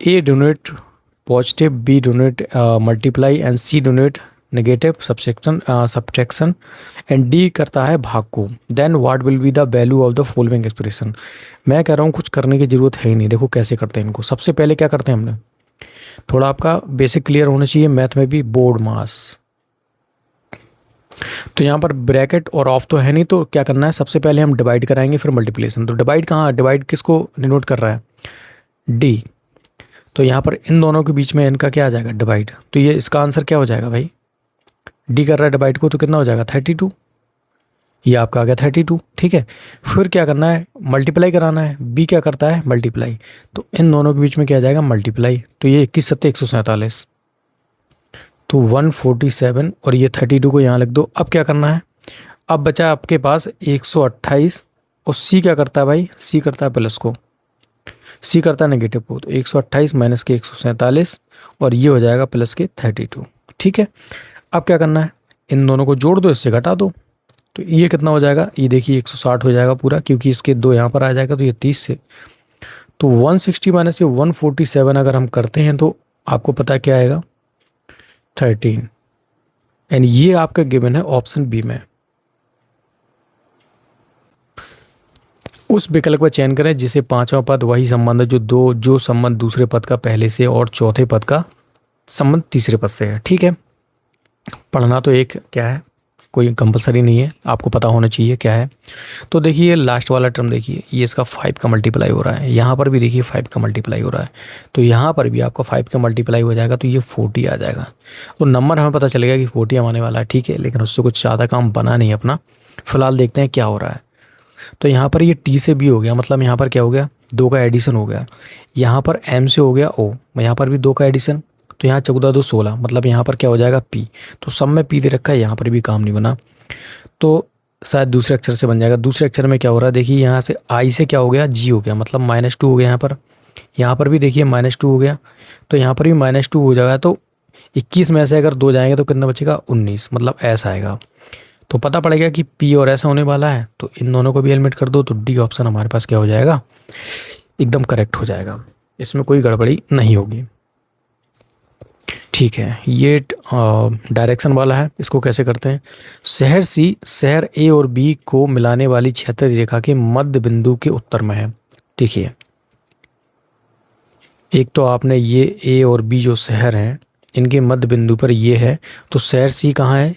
A denote positive, B denote multiply and C denote negative subtraction and D करता है भाग को, then what will be the value of the following expression. मैं कह रहा हूँ कुछ करने की ज़रूरत है ही नहीं। देखो कैसे करते हैं इनको। सबसे पहले क्या करते हैं, हमने थोड़ा आपका बेसिक क्लियर होना चाहिए मैथ में भी, बोर्ड मास। तो यहाँ पर ब्रैकेट और ऑफ तो है नहीं, तो क्या करना है, सबसे पहले हम डिवाइड कराएंगे फिर मल्टीप्लिकेशन। तो डिवाइड कहाँ, डिवाइड किसको डिनोट कर रहा है, डी। तो यहाँ पर इन दोनों के बीच में इनका क्या आ जाएगा, डिवाइड। तो ये इसका आंसर क्या हो जाएगा भाई, डी कर रहा है डिवाइड को, तो कितना हो जाएगा 32। ये आपका आ गया 32, ठीक है। फिर क्या करना है, मल्टीप्लाई कराना है। बी क्या करता है, मल्टीप्लाई। तो इन दोनों के बीच में क्या आ जाएगा, मल्टीप्लाई। तो ये 21 सत्ते 147, तो 147 और ये 32 को यहाँ लिख दो। अब क्या करना है, अब बचा आपके पास 128 और सी क्या करता है भाई, सी करता है प्लस को, सी करता है नेगेटिव को। तो 128 माइनस के 147 और ये हो जाएगा प्लस के 32, ठीक है। अब क्या करना है, इन दोनों को जोड़ दो, इससे घटा दो। तो ये कितना हो जाएगा, ये देखिए 160 हो जाएगा पूरा, क्योंकि इसके दो यहाँ पर आ जाएगा, तो ये 30 से। तो 160 माइनस ये 147 अगर हम करते हैं तो आपको पता क्या आएगा, 13। एंड ये आपका गिवन है ऑप्शन बी में। उस विकल्प का चयन करें जिसे पांचवा पद वही संबंध है जो संबंध दूसरे पद का पहले से और चौथे पद का संबंध तीसरे पद से है, ठीक है। पढ़ना तो एक क्या है, कोई कंपलसरी नहीं है, आपको पता होना चाहिए क्या है। तो देखिए लास्ट वाला टर्म देखिए, ये इसका 5 का मल्टीप्लाई हो रहा है, यहाँ पर भी देखिए 5 का मल्टीप्लाई हो रहा है, तो यहाँ पर भी आपका 5 का मल्टीप्लाई हो जाएगा, तो ये 40 आ जाएगा। तो नंबर हमें पता चलेगा कि 40 आने वाला है, ठीक है, लेकिन उससे कुछ ज़्यादा काम बना नहीं अपना। फिलहाल देखते हैं क्या हो रहा है। तो यहाँ पर ये टी से बी हो गया, मतलब यहाँ पर क्या हो गया, 2 का एडिशन हो गया। यहाँ पर एम से हो गया ओ, यहाँ पर भी 2 का एडिशन। तो यहाँ 14 2 16, मतलब यहाँ पर क्या हो जाएगा पी। तो सब में पी दे रखा है, यहाँ पर भी काम नहीं बना, तो शायद दूसरे अक्षर से बन जाएगा। दूसरे अक्षर में क्या हो रहा है, देखिए यहाँ से आई से क्या हो गया, जी हो गया, मतलब -2 हो गया यहाँ पर भी देखिए -2 हो गया, तो यहाँ पर भी -2 हो जाएगा। तो 21 में से अगर 2 जाएंगे तो कितना बचेगा, 19, मतलब ऐसा आएगा। तो पता पड़ेगा कि पी और ऐसा होने वाला है, तो इन दोनों को भी एलिमिनेट कर दो, तो डी ऑप्शन हमारे पास क्या हो जाएगा, एकदम करेक्ट हो जाएगा, इसमें कोई गड़बड़ी नहीं होगी, ठीक है। ये डायरेक्शन वाला है, इसको कैसे करते हैं, शहर सी शहर ए और बी को मिलाने वाली क्षैतिज रेखा के मध्य बिंदु के उत्तर में है। देखिए एक तो आपने ये ए और बी जो शहर हैं इनके मध्य बिंदु पर ये है, तो शहर सी कहाँ है,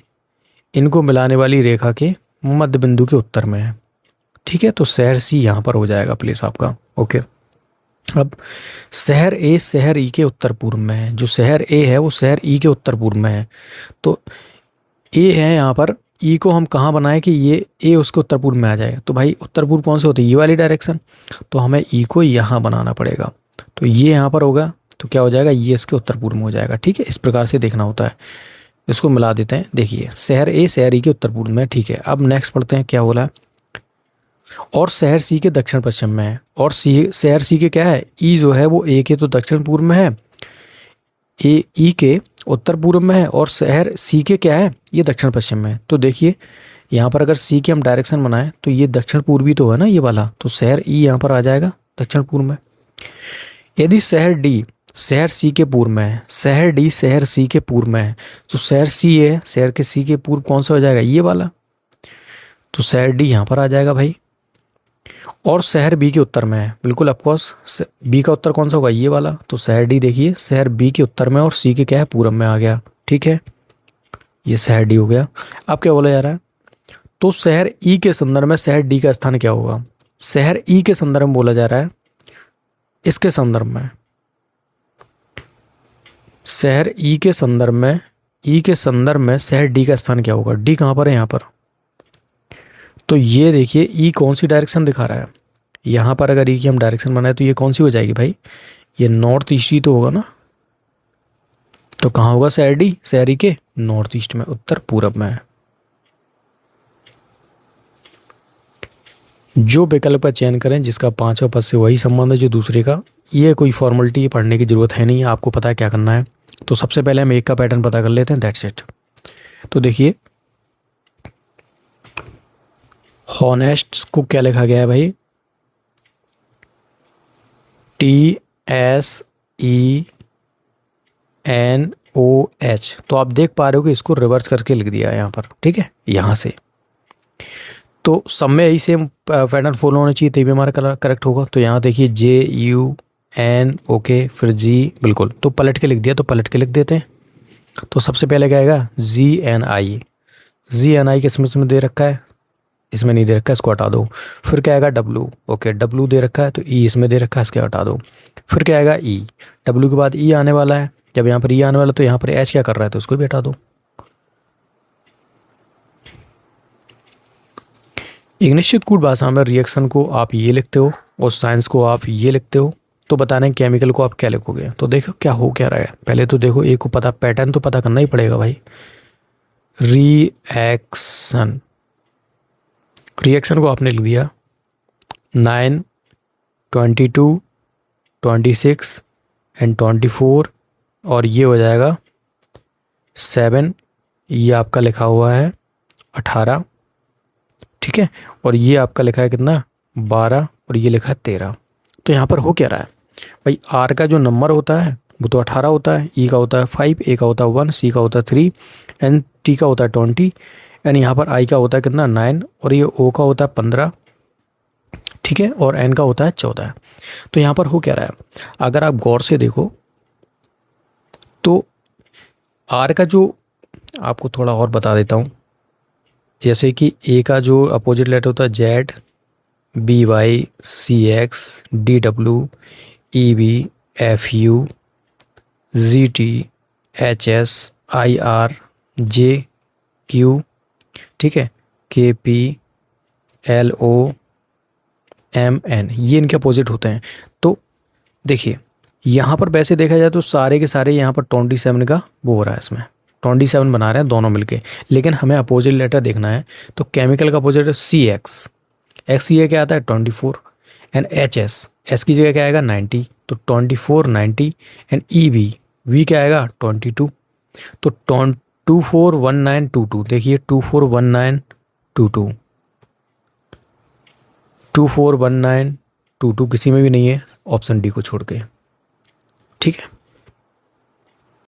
इनको मिलाने वाली रेखा के मध्य बिंदु के उत्तर में है, ठीक है। तो शहर सी यहाँ पर हो जाएगा प्लेस आपका, ओके। अब शहर ए शहर ई के उत्तर पूर्व में है, जो शहर ए है वो शहर ई के उत्तर पूर्व में है। तो ए है यहाँ पर, ई को हम कहाँ बनाएं कि ये ए उसके उत्तर पूर्व में आ जाए। तो भाई उत्तर पूर्व कौन से होते हैं, ये वाली डायरेक्शन, तो हमें ई को यहाँ बनाना पड़ेगा। तो ये यहाँ पर होगा, तो क्या हो जाएगा, ये इसके उत्तर पूर्व में हो जाएगा, ठीक है। इस प्रकार से देखना होता है, इसको मिला देते हैं। देखिए शहर ए शहर ई के उत्तर पूर्व में, ठीक है। अब नेक्स्ट पढ़ते हैं क्या बोला है, और शहर सी के दक्षिण पश्चिम में है, और सी शहर सी के क्या है, ई जो है वो ए के तो दक्षिण पूर्व में है, ए ई के उत्तर पूर्व में है, और शहर सी के क्या है, ये दक्षिण पश्चिम में है। तो देखिए यहाँ पर अगर सी के हम डायरेक्शन बनाएं तो ये दक्षिण पूर्वी तो है ना ये वाला, तो शहर ई यहाँ पर आ जाएगा दक्षिण पूर्व में। यदि शहर डी शहर सी के पूर्व में है, शहर डी शहर सी के पूर्व में है, तो शहर सी है, शहर के सी के पूर्व कौन सा हो जाएगा, ये वाला, तो शहर डी यहाँ पर आ जाएगा भाई। और शहर बी के उत्तर में है, बिल्कुल ऑफकोर्स बी का उत्तर कौन सा होगा, ये वाला, तो शहर डी देखिए शहर बी के उत्तर में और सी के क्या है, पूरब में आ गया, ठीक है। ये शहर डी हो गया। अब क्या बोला जा रहा है, तो शहर ई के संदर्भ में शहर डी का स्थान क्या होगा, शहर ई के संदर्भ में बोला जा रहा है, इसके संदर्भ में शहर ई के संदर्भ में, ई के संदर्भ में शहर डी का स्थान क्या होगा, डी कहाँ पर है, यहाँ पर। तो ये देखिए ई कौन सी डायरेक्शन दिखा रहा है, यहाँ पर अगर ई की हम डायरेक्शन बनाए तो ये कौन सी हो जाएगी भाई, ये नॉर्थ ईस्ट ही तो होगा ना। तो कहाँ होगा शहर डी, शहर ई के नॉर्थ ईस्ट में, उत्तर पूरब में है। जो विकल्प का चयन करें जिसका पांचवा पद से वही संबंध है जो दूसरे का, ये कोई फॉर्मेलिटी पढ़ने की जरूरत है नहीं है, आपको पता है क्या करना है। तो सबसे पहले हम एक का पैटर्न पता कर लेते हैं, दैट्स इट। तो देखिए हॉनेस्ट को क्या लिखा गया है भाई, TSHONEST, NOH। तो आप देख पा रहे हो कि इसको रिवर्स करके लिख दिया है यहाँ पर, ठीक है, यहाँ से। तो सब में यही सेम पैटर्न फॉलो होना चाहिए, तभी भी हमारा करेक्ट होगा। तो यहाँ देखिए JUN, ओके, फिर G, बिल्कुल। तो पलट के लिख दिया, तो पलट के लिख देते हैं। तो सबसे पहले क्या आएगा GNI। GNI किस में दे रखा है, इसमें नहीं दे रखा है, इसको हटा दो। फिर क्या आएगा W, ओके, W दे रखा है, तो E इसमें दे रखा है, इसके हटा दो। फिर क्या आएगा E, W के बाद E आने वाला है। जब यहाँ पर E आने वाला तो यहाँ पर H क्या कर रहा है, तो उसको भी हटा दो। एक निश्चित कूट भाषा में रिएक्शन को आप ये लिखते हो और साइंस को आप ये लिखते हो। तो बताने केमिकल को आप क्या लिखोगे। तो देखो क्या हो क्या रहा है। पहले तो देखो एक को पता, पैटर्न तो पता करना ही पड़ेगा भाई। रिएक्शन, रिएक्शन को आपने लिख दिया 9, 22, 26 एंड 24, और ये हो जाएगा 7, ये आपका लिखा हुआ है 18, ठीक है, और ये आपका लिखा है कितना 12, और ये लिखा है 13। तो यहाँ पर हो क्या रहा है भाई, आर का जो नंबर होता है वो तो 18 होता है, ई का होता है 5, ए का होता है 1, सी का होता है 3, एंड टी का होता है 20, एंड यहाँ पर आई का होता है कितना 9, और ये ओ का होता है 15, ठीक है, और एन का होता है 14। तो यहाँ पर हो क्या रहा है, अगर आप गौर से देखो तो आर का जो, आपको थोड़ा और बता देता हूँ, जैसे कि ए का जो अपोजिट लेटर होता है Z, BY, CX, DW, EB, FU, GT, HS, IR, JQ, ठीक है, KP, LO, MN, ये इनके अपोजिट होते हैं। तो देखिए यहाँ पर वैसे देखा जाए तो सारे के सारे यहाँ पर 27 का वो हो रहा है, इसमें 27 बना रहे हैं दोनों मिलके, लेकिन हमें अपोजिट लेटर देखना है। तो केमिकल का अपोजिट है CX, एक्स की जगह क्या आता है 24, एंड HS, एस की जगह क्या आएगा 90, तो 24, 90, एंड EB, वी क्या आएगा 22, तो 241922, देखिए 241922, 241922 किसी में भी नहीं है, ऑप्शन डी को छोड़ के, ठीक है।